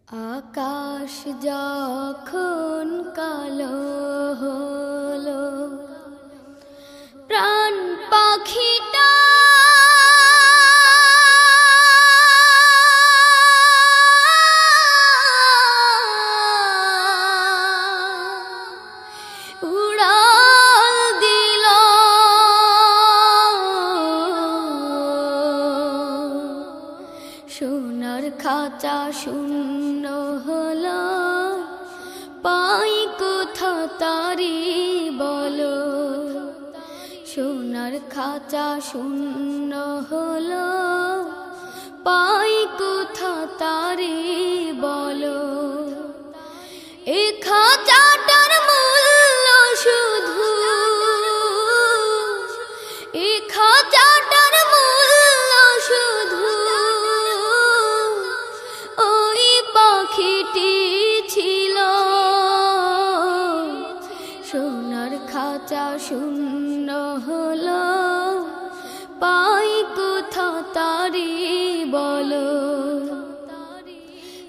আকাশ যখন কালো হলো, প্রাণ পাখিটা উড়াল দিল। সোনার খাঁচা শূন্য হলো, পাই কোথা তারি বলো। সোনার খাঁচা শূন্য হলো, পাই কোথা তারি বলো। এ খাঁচাটার মূল্য শুধু, এ খাঁচাটার মূল্য শুধু ওই পাখিটি ছিল। সোনার খাঁচা শূন্য হলো, পাই কোথা তারি বলো।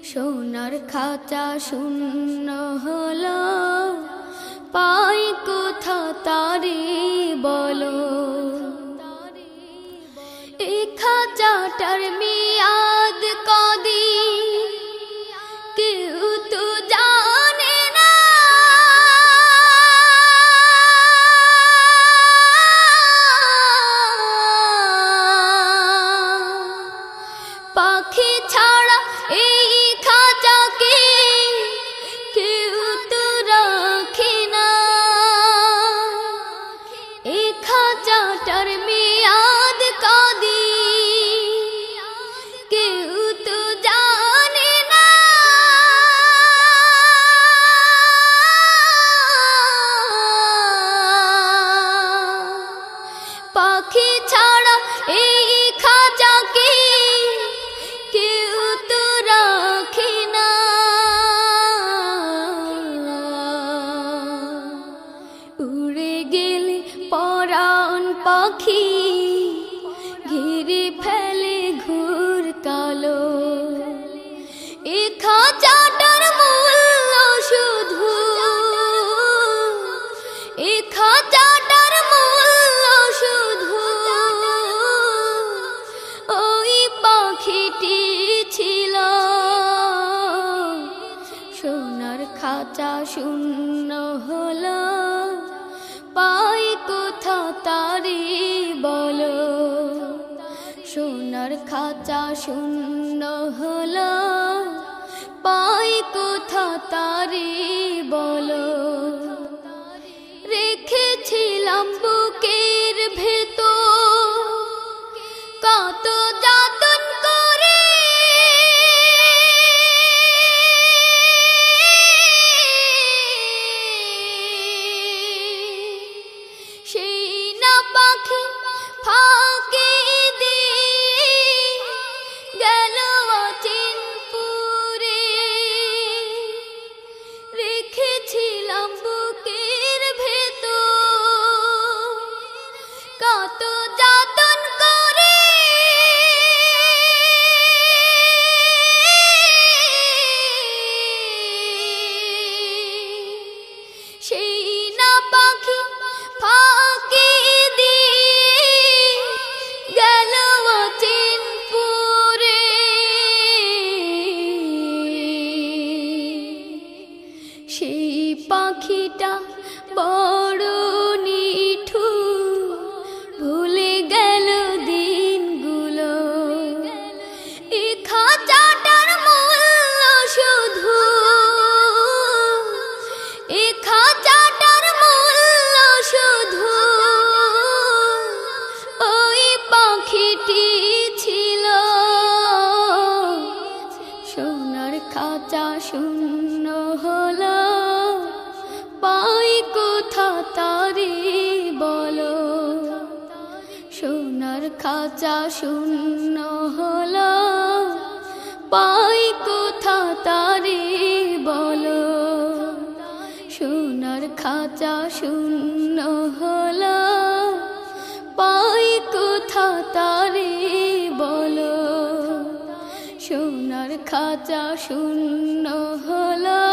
সোনার খাঁচা শূন্য হলো, পাই কোথা তারি বলো। এই খাঁচাটার মেয়াদ কদিন কেউ তো জানে না। পাখি ছাড়া এই খাঁচাকে কেউ তো রাখে না। এই খাঁচাটার মেয়াদ কদিন কেউ তো জানে না। পাখি ছাড়া এই খাঁচাকে কেউ তো রাখে না। উড়ে গেলে পরাণ পাখি ঘিরে ফেলে ঘুর কালো। এ খাঁচাটার মূল্য শুধু, এ খাঁচাটার মূল্য শুধু ওই পাখিটি ছিল। সোনার খাঁচা শূন্য হলো, পাই কোথা তারি বলো। সোনার খাঁচা শূন্য হলো, পাই কোথা তারি বলো। রেখেছিলাম বুকের ভেতর কত যতন করে, সেই না পাখি ফাঁকি দিয়ে গেল অচিনপুরে। রেখেছিলাম বুকের ভেতর কত যতন করে, সেই না পাখি ফাঁকি দিয়ে গেল অচিনপুরে। সেই পাখিটা বড় নিঠুর, ভুলে গেল দিনগুলো। এ খাঁচাটার মূল্য শুধু, এ খাঁচাটার মূল্য শুধু ওই পাখিটি ছিল। সোনার খাঁচা শূন্য হলো, পাই কোথা তারি বলো। সোনার খাঁচা শূন্য হলো, পাই কোথা তারি বলো। সোনার খাঁচা শূন্য হলো, পাই কোথা তারি বলো। সোনার সোনার খাঁচা শূন্য হলো,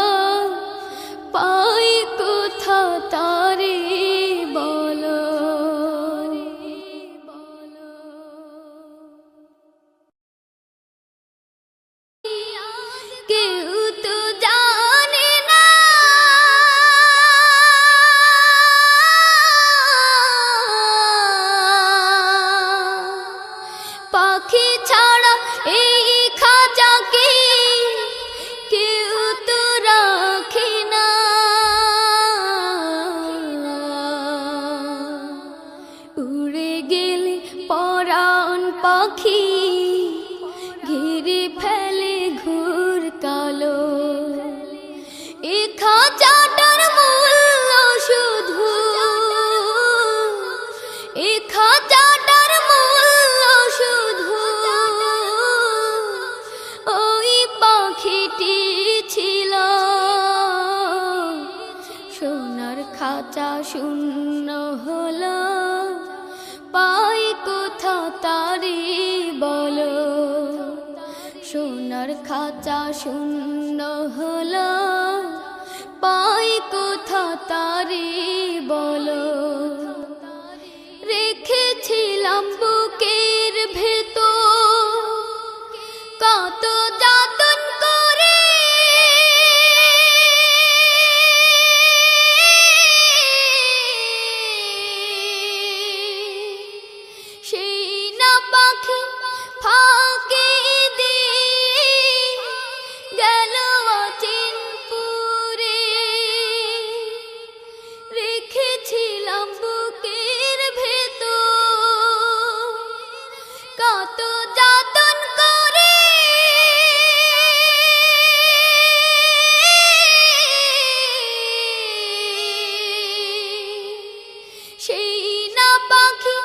পাই কোথা তারে বলো। কেউ তো জানে না পাখি ছাড়া এই খাঁচাকে কেউ তো রাখে না। উড়ে গেলে পরাণ পাখি ঘিরে ফেলে ঘুর কালো। এ খাঁচাটার মূল্য শুধু, এ খাঁচাটার মূল্য শুধু ওই পাখিটি ছিল। সোনার খাঁচা শূন্য হলো, পাই কোথা তারে বলো। সোনার খাঁচা শূন্য হলো, পাই কোথা তারে বলো। রেখেছিলাম বুকের ভেতর কত যতন করে, সেই না পাখি ফাঁকি দিয়ে গেল অচিনপুরে। রেখেছিলাম বুকের ভেতর কত যতন করে, সেই না পাখি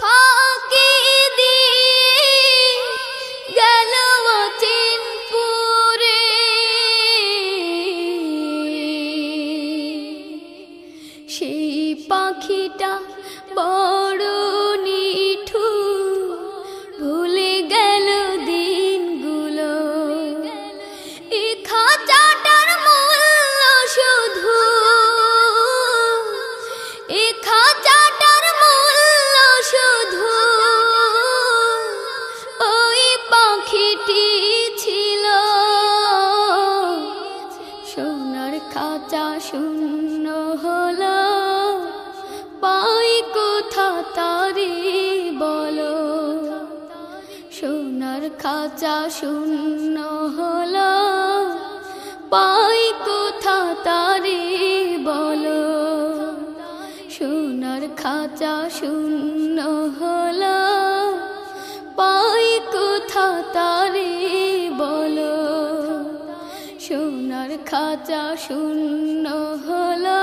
ফাঁকি দিয়ে গেল অচিনপুরে। সেই পাখিটা বড় নিঠুর, ভুলে গেল দিনগুলো। এ খাঁচাটার মূল্য শুধু, এ খাঁচাটার মূল্য শুধু ওই পাখিটি ছিল। সোনার খাঁচা শূন্য হলো, পাই কোথা তারে বলো। সোনার খাঁচা শূন্য হলো, পাই কোথা তারে বলো। সোনার খাঁচা শূন্য হলো, পাই কোথা তারে বলো। সোনার খাঁচা শূন্য হলো,